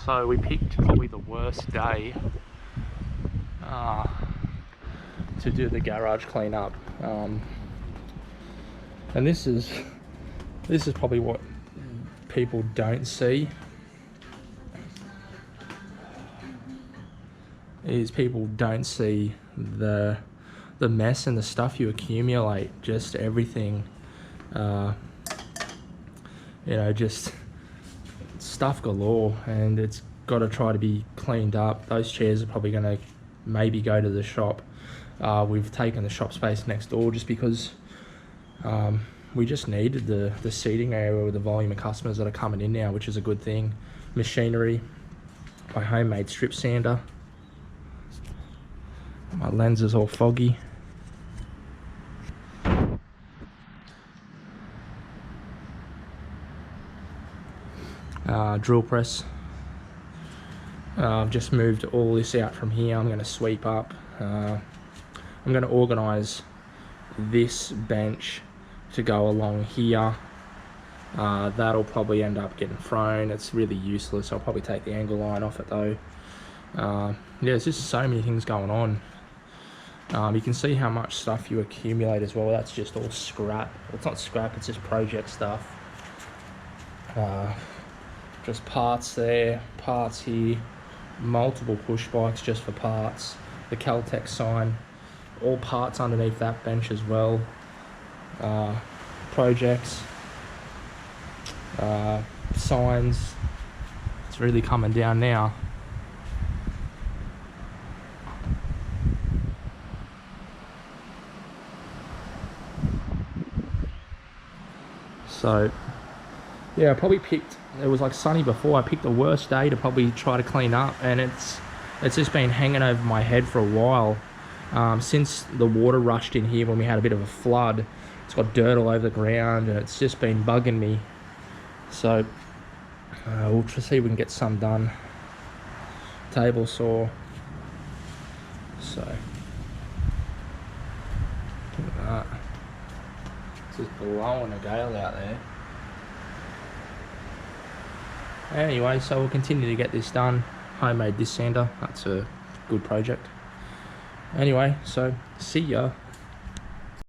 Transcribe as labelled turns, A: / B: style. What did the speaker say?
A: So we picked probably the worst day to do the garage cleanup, and this is probably what people don't see, is people don't see the mess and the stuff you accumulate, just everything, you know, just stuff galore, and it's got to try to be cleaned up. Those chairs are probably going to maybe go to the shop. We've taken the shop space next door just because we just needed the seating area with the volume of customers that are coming in now, which is a good thing. Machinery, my homemade strip sander. My lens is all foggy. Drill press. I've just moved all this out from here. I'm going to sweep up. I'm going to organise this bench to go along here. That'll probably end up getting thrown. It's really useless. I'll probably take the angle line off it though. Yeah, there's just so many things going on. You can see how much stuff you accumulate as well. That's just all scrap. Well, it's not scrap, it's just project stuff. Just parts there, parts here, multiple push bikes just for parts, the Caltech sign, all parts underneath that bench as well. Projects, signs. It's really coming down now. So yeah, I probably picked, it was like sunny before, I picked the worst day to probably try to clean up, and it's just been hanging over my head for a while. Since the water rushed in here when we had a bit of a flood, it's got dirt all over the ground and it's just been bugging me. So we'll try to see if we can get some done. Table saw. So look at that. It's just blowing a gale out there. Anyway, so we'll continue to get this done. Homemade disc sander, that's a good project. Anyway, so see ya.